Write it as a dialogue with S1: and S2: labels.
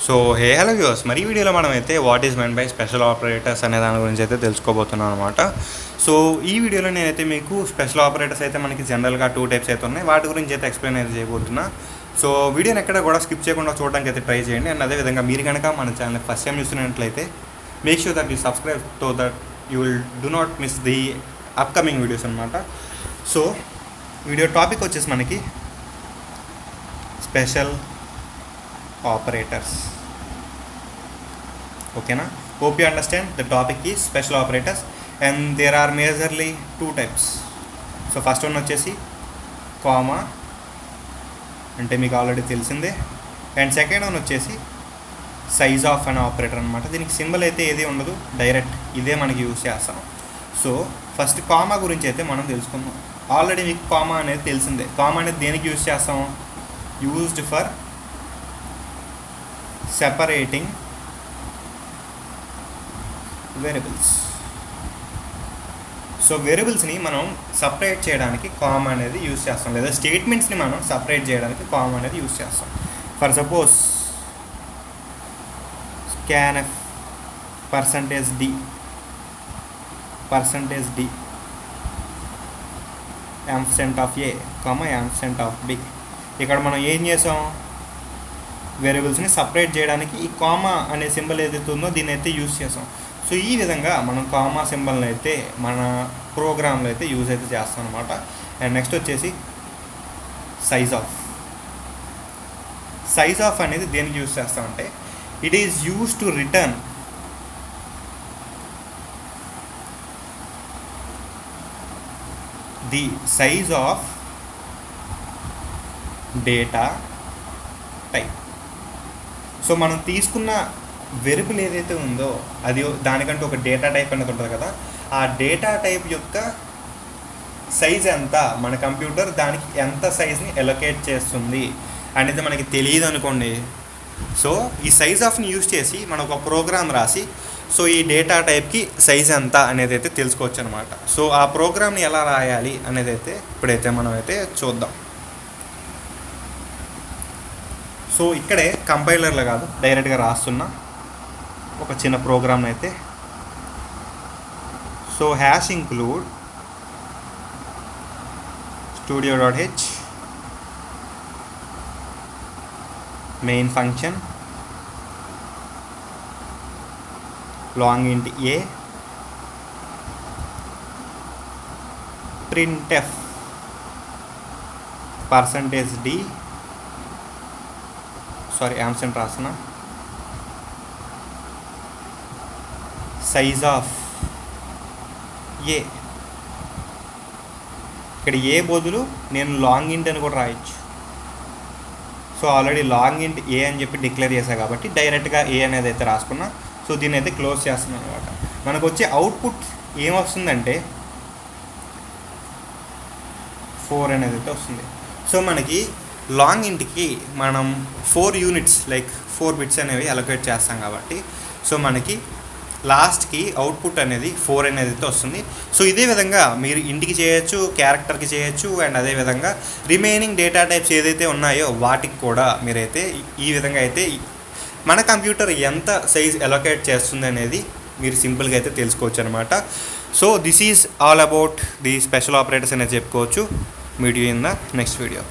S1: So hello viewers, మరి ఈ వీడియోలో మనం అయితే what is men by special operators అనే దాని గురించి అయితే తెలుసుకోబోతున్నాం అనమాట. సో ఈ వీడియోలో నేనైతే మీకు స్పెషల్ ఆపరేటర్స్ అయితే మనకి జనరల్గా 2 టైప్స్ అయితే ఉన్నాయి, వాటి గురించి అయితే ఎక్స్ప్లెయిన్ అయితే చేయబోతున్నా. సో వీడియోని ఎక్కడ కూడా స్కిప్ చేయకుండా చూడడానికి అయితే ట్రై చేయండి. అండ్ అదేవిధంగా మీరు కనుక మన ఛానల్ ఫస్ట్ టైం చూస్తున్నట్లయితే make sure that you subscribe so that you will do not miss the upcoming videos అనమాట. సో వీడియో టాపిక్ వచ్చేసి మనకి స్పెషల్ ఆపరేటర్స్. ఓకేనా? Hope you understand the topic is special operators and there are majorly 2 types. So first one వచ్చేసి comma, అంటే మీకు already తెలిసిందే. And second one వచ్చేసి size of అనే ఆపరేటర్ అనమాట. దీనికి సింబల్ అయితే ఏది ఉండదు, డైరెక్ట్ ఇదే మనకి యూజ్ చేస్తాం. సో ఫస్ట్ కామా గురించి అయితే మనం తెలుసుకుందాం. ఆల్రెడీ మీకు కామా అనేది తెలిసిందే. కామా అనేది దేనికి యూజ్ చేస్తాం? Used for separating variables. So వేరియబుల్స్ని మనం సపరేట్ చేయడానికి కామా అనేది యూజ్ చేస్తాం, లేదా స్టేట్మెంట్స్ని మనం సపరేట్ చేయడానికి కామా అనేది యూజ్ చేస్తాం. For suppose scanf %d ampersand of a, ampersand of b. ఇక్కడ మనం ఏం చేసాం? వేరియబుల్స్ని సపరేట్ చేయడానికి ఈ కామా అనే సింబల్ ఏదైతే ఉందో దీన్ని అయితే యూజ్ చేసాం. సో ఈ విధంగా మనం కామా సింబల్ని అయితే మన ప్రోగ్రాంలో అయితే యూజ్ అయితే చేస్తాం అనమాట. అండ్ నెక్స్ట్ వచ్చేసి సైజ్ ఆఫ్ అనేది దేనికి యూజ్ చేస్తామంటే it is use to return the size of data type. So మనం తీసుకున్న వేరియబుల్ ఏదైతే ఉందో అది దానికంటే ఒక డేటా టైప్ అనేది ఉంటుంది కదా, ఆ డేటా టైప్ యొక్క సైజ్ ఎంత, మన కంప్యూటర్ దానికి ఎంత సైజ్ని ఎలొకేట్ చేస్తుంది అనేది మనకి తెలియదు అనుకోండి. సో ఈ సైజ్ ఆఫ్ని యూజ్ చేసి మనం ఒక ప్రోగ్రామ్ రాసి సో ఈ డేటా టైప్కి సైజ్ ఎంత అనేది అయితే తెలుసుకోవచ్చు అనమాట. సో ఆ ప్రోగ్రామ్ని ఎలా రాయాలి అనేది అయితే ఇప్పుడైతే మనం అయితే చూద్దాం. సో ఇక్కడే కంపైలర్లో కాదు, డైరెక్ట్గా రాస్తున్నా ఒక చిన్న ప్రోగ్రామ్ అయితే. So hash include studio.h main function long ఇంట్ a printf %d ఆంపర్సెంట్ రాస్తున్నా సైజ్ ఆఫ్ ఏ. ఇక్కడ ఏ బదులు నేను లాంగ్ ఇంట్ అని కూడా రాయొచ్చు. సో ఆల్రెడీ లాంగ్ ఇంట్ ఏ అని చెప్పి డిక్లేర్ చేశాను కాబట్టి డైరెక్ట్గా ఏ అనేది అయితే రాసుకున్నా. సో దీన్ని అయితే క్లోజ్ చేస్తున్నాను అనమాట. మనకు వచ్చే అవుట్పుట్ ఏమొస్తుందంటే 4 అనేది అయితే వస్తుంది. సో మనకి లాంగ్ ఇంట్కి మనం 4 యూనిట్స్ లైక్ 4 బిట్స్ అనేవి అలొకేట్ చేస్తాం కాబట్టి సో మనకి లాస్ట్కి అవుట్పుట్ అనేది 4 అనేది అయితే వస్తుంది. సో ఇదే విధంగా మీరు ఇంటికి చేయొచ్చు, క్యారెక్టర్కి చేయొచ్చు, అండ్ అదేవిధంగా రిమైనింగ్ డేటా టైప్స్ ఏదైతే ఉన్నాయో వాటికి కూడా మీరైతే ఈ విధంగా అయితే మన కంప్యూటర్ ఎంత సైజ్ అలొకేట్ చేస్తుంది అనేది మీరు సింపుల్గా అయితే తెలుసుకోవచ్చు అనమాట. So this is all about the special operators అనేది చెప్పుకోవచ్చు. Meet you in the next video.